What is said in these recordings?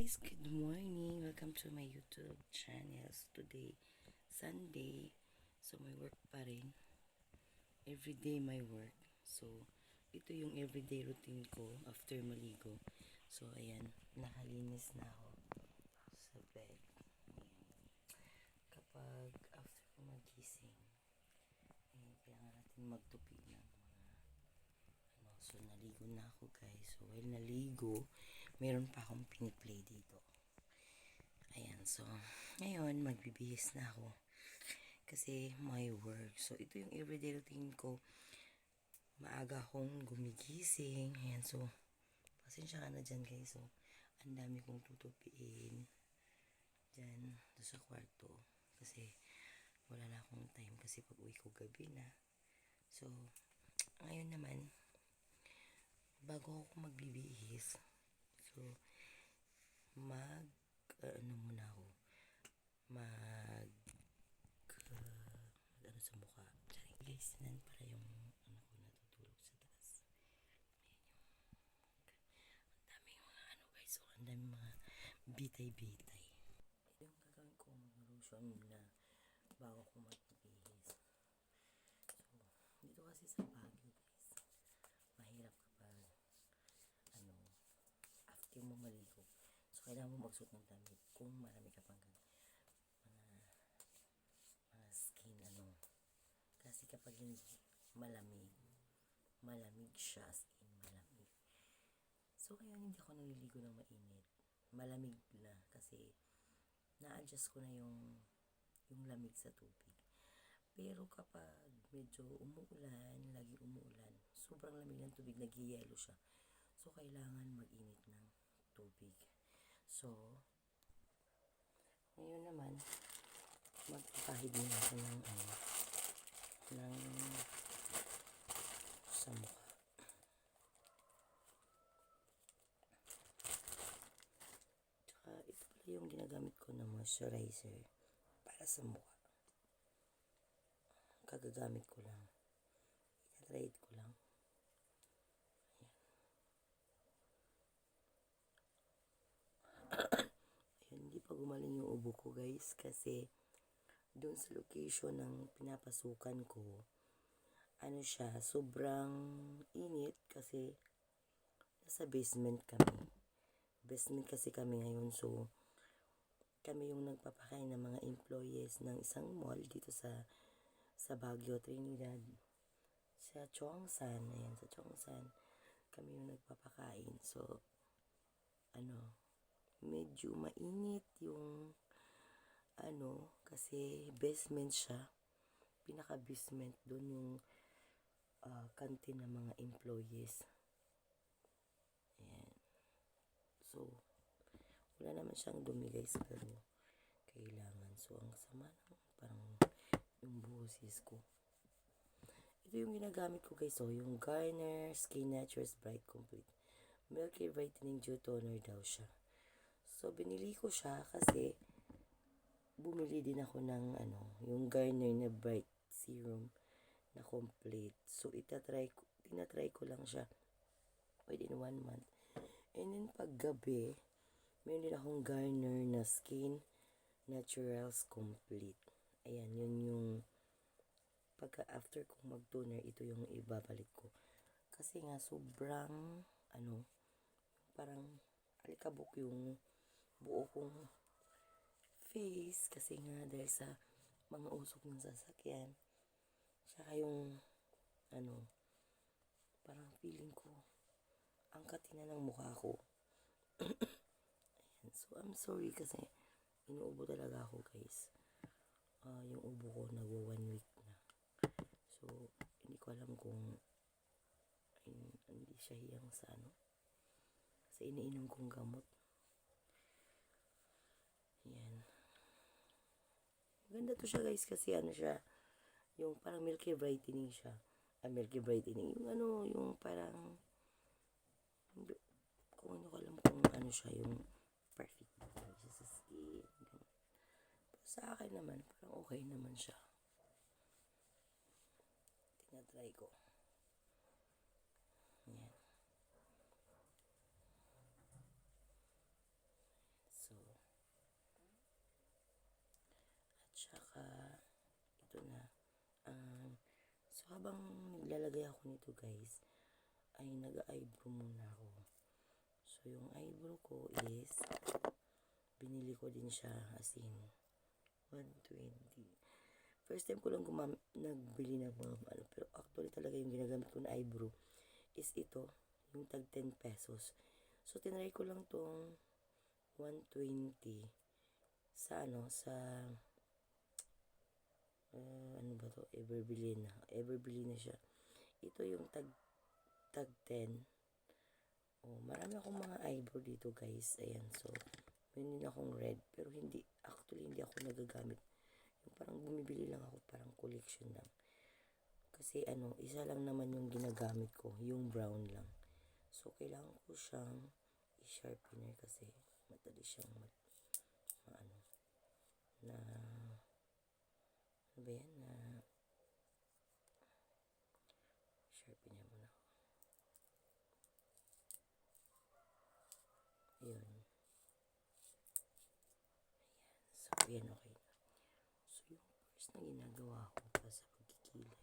guys, good morning. Welcome to my YouTube channel. So today, Sunday. So may work pa rin. Everyday may work. So ito yung everyday routine ko after maligo. So ayan, nakalinis na ako sa bed. Ayan. Kapag after ko magising, ayan, kailangan natin magtupi ng mga so naligo na ako guys. So while naligo, meron pa akong piniplay dito. Ayan, so ngayon magbibihis na ako kasi my work. So ito yung everyday routine ko. Maaga akong gumigising. Ayan, so pasensya ka na dyan guys. So ang dami kong tutupiin dyan sa kwarto kasi wala na akong time kasi pag uwi ko gabi na. So ngayon naman, bago ako magbibihis, so muna ako ano sa mukha. Guys, nan para yung ano ko natutulog sa taas. Ayan yung ang daming mga ano guys, so ang daming mga bitay-bitay. Yung gagawin ko, mag-lotion muna bago ko magbibihis. So dito kasi sa Baguio guys, mahirap kapag ano after mo maligo. So kailangan mo magsuot ng damit kung marami ka pang mga skin ano. Kasi kapag hindi malamig siya, as in malamig. So ngayon hindi ako naliligo ng mainit. Malamig na kasi na-adjust ko na yung lamig sa tubig. Pero kapag medyo umuulan, lagi umuulan, sobrang lamig ng tubig, nag-yelo siya. So kailangan mag-init ng tubig. So ngayon naman, magpapahid na ako ng sa mukha. Tsaka ito pala yung ginagamit ko na moisturizer para sa mukha. Kagagamit ko lang. Itatrade ko lang. Ayan. Ayan, hindi pa gumaling yung ubo ko guys kasi doon sa location ng pinapasukan ko, ano siya, sobrang init kasi nasa basement kami. Basement kasi kami ngayon, so kami yung nagpapakain ng mga employees ng isang mall dito sa Baguio, Trinidad. Sa Chongsan, ayan, sa Chongsan, kami yung nagpapakain. So, ano, medyo mainit yung kasi basement siya. Pinaka-basement doon yung kantin ng mga employees. Ayan. So, wala naman siyang dumi guys, pero kailangan. So, ang sama ng parang yung boses ko. Ito yung ginagamit ko guys, so yung Garnier Skin Naturals Bright Complete Milky Brightening Dew Toner daw siya. So, binili ko siya kasi bumili din ako ng yung Garnier na Bright Serum na complete. So, tinatry ko lang siya within 1 month. And then, pag gabi, meron din akong Garnier na Skin Naturals Complete. Ayan, yun yung pagka after kong mag-toner, ito yung ibabalik ko. Kasi nga, sobrang, parang alikabok yung buo kong face. Kasi nga, dahil sa mga usok ng sasakyan. Saka yung, parang feeling ko, ang katina ng mukha ko. Ayan, so I'm sorry kasi inuubo talaga ako guys. Yung ubo ko nagwa 1 week na. So, hindi ko alam kung hindi siya hiyang sa kasi iniinom kong gamot. Ayan. Maganda to siya guys kasi siya, yung parang milky brightening siya. Milky brightening. Yung yung parang, kung hindi ko alam kung siya, yung perfect siya sa skin. Ganun. Sa akin naman, parang okay naman siya. Tinatry ko. Ayan. habang naglalagay ako nito guys, ay nag-eyebrow muna ako. So yung eyebrow ko is, binili ko din siya as in 120. First time ko lang nagbili ng mga ano, pero actually talaga yung ginagamit ko na eyebrow is ito, yung tag 10 pesos. So tinry ko lang tong 120 sa ano, sa ano ba to, Everbelina siya. Ito yung tag 10. Oh, marami akong mga eyebrow dito guys. Ayan, so meron din akong red, pero actually hindi ako nagagamit. Yung parang bumibili lang ako, parang collection lang. Kasi ano, isa lang naman yung ginagamit ko, yung brown lang. So kailangan ko siyang i-sharpener kasi madali siyang ano na ano ba yan, na sharpener muna ako. Ayun. So ayan, okay. So yung first na ginagawa ko para sa pagkikilay,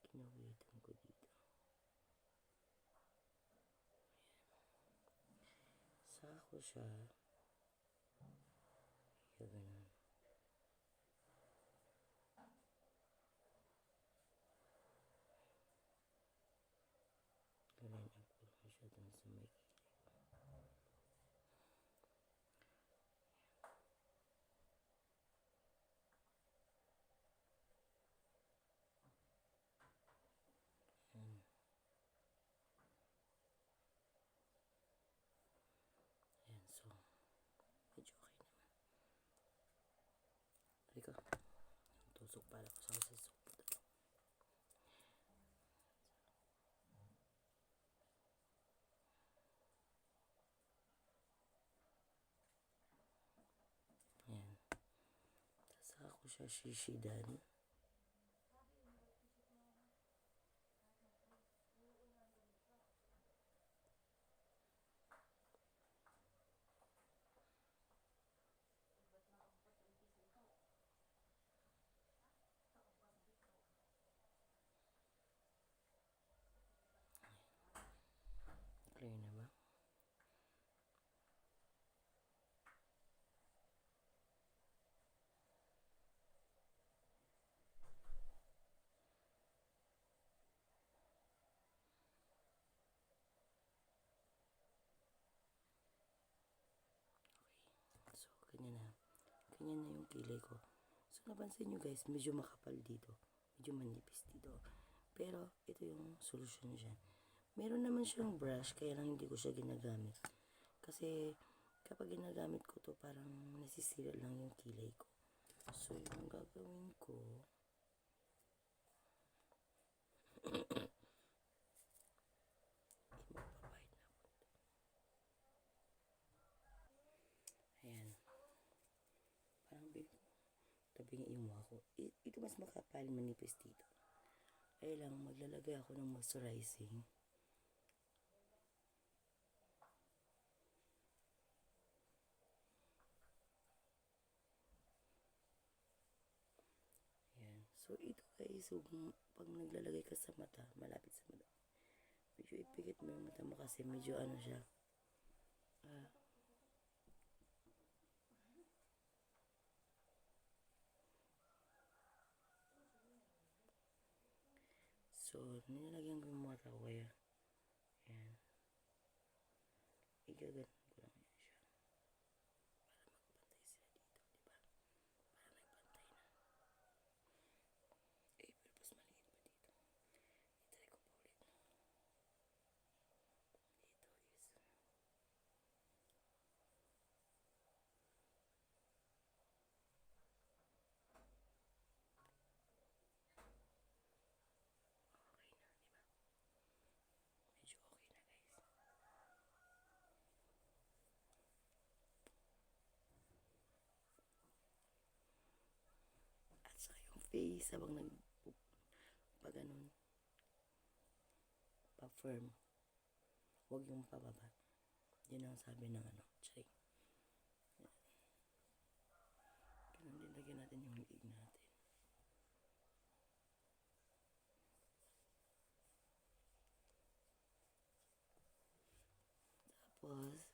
kinawitan ko dito. Sako siya. Yung ganun. Line up ko lang siya dun sa may ayan, so medyo okay naman. Halika, tusok pala ko sa susok. Ayan. Saka ko siya shishidan. Clear na ba? So, ganyan na. Ganyan na yung kilay ko. So, napansin nyo guys, medyo makapal dito. Medyo manipis dito. Pero, ito yung solusyon dyan. Meron naman siyang brush, kaya lang hindi ko siya ginagamit. Kasi, kapag ginagamit ko to, parang nasisira lang yung kilay ko. So, yung gagawin ko, ayan. Parang tabing yung mukha ko. Ito mas makapal, manipis dito. Ay lang, maglalagay ako ng moisturizing. Ayan. So, ito guys, pag naglalagay ka sa mata, malapit sa mata, medyo ipikit mo yung mata mo kasi medyo ano siya, so, nilalagyan ko yung mata ko kaya, ayan, igaganon ko lang yan siya, para magpantay sila dito, diba? Para nagpantay na. Pero mas maliit pa dito. Itry ko pa ulit. Dito is, okay na, diba? Medyo okay na guys. At saka yung face habang pag ganun, pa-firm. Huwag yung pababa. Yun ang sabi ng ano, Chay. Ganun din Lagyan natin yung liig natin. Tapos,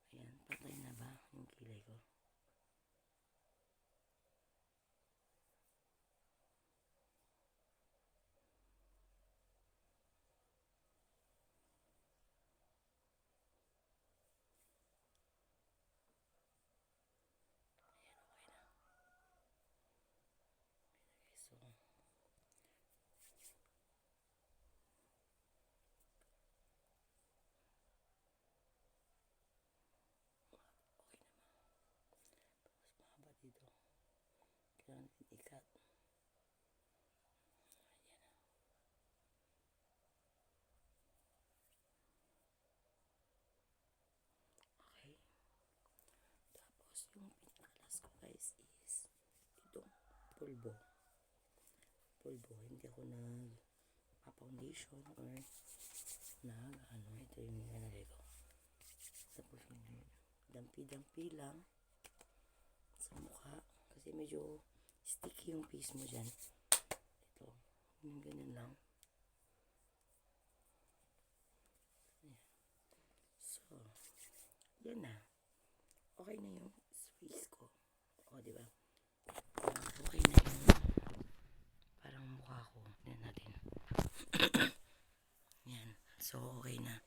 ayan, patay na ba yung kilay ko? So, mas mahaba dito. Kailangan natin ikat. Okay. Tapos, yung pinakalas ko guys is itong pulbo. Hindi ako nag-foundation or ito yung nilagay ko. Tapos yung dampi-dampi lang sa mukha kasi medyo sticky yung face mo dyan. Ito, yung ganyan lang. Ayan. So, yan na. Okay na yung face ko. O, diba? Okay na yung parang mukha ko. Yan natin. Yan. So, okay na.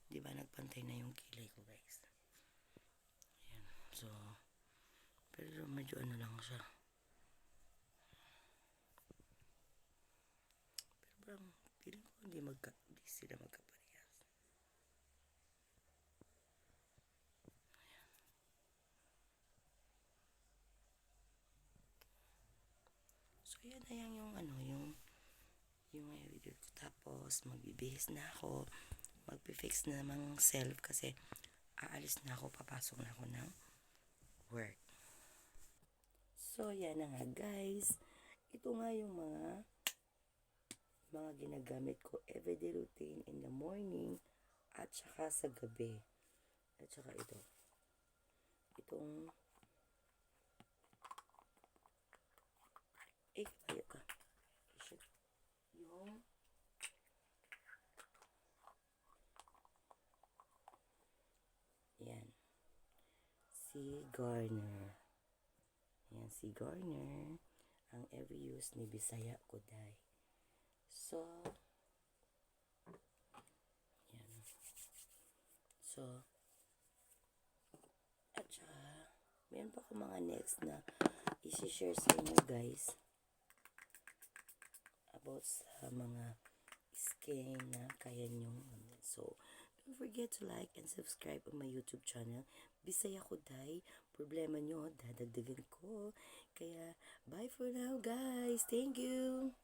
Diba, nagpantay na yung kilay ko, guys. Yan. So, pero medyo ano lang siya. Pero parang feeling ko hindi sila magkaparehas. Ayan. So, yan na yan yung yung i-video ko. Tapos, magbibihis na ako. Magpifix na namang self kasi aalis na ako, papasok na ako ng work. So, yan na nga guys. Ito nga yung mga ginagamit ko everyday routine in the morning at saka sa gabi. At saka ito. Itong kabayo ka. Yung yan. Si Garner. Yan, si Garner. Ang every use ni Bisaya Kuday. So, yan. So, at saka, meron pa ako mga next na isi-share sa inyo guys about sa mga skin na kaya nyong gamitin. So, don't forget to like and subscribe on my YouTube channel. Bisaya Kuday. Problema nyo, dadagdagan ko. Kaya, bye for now guys. Thank you.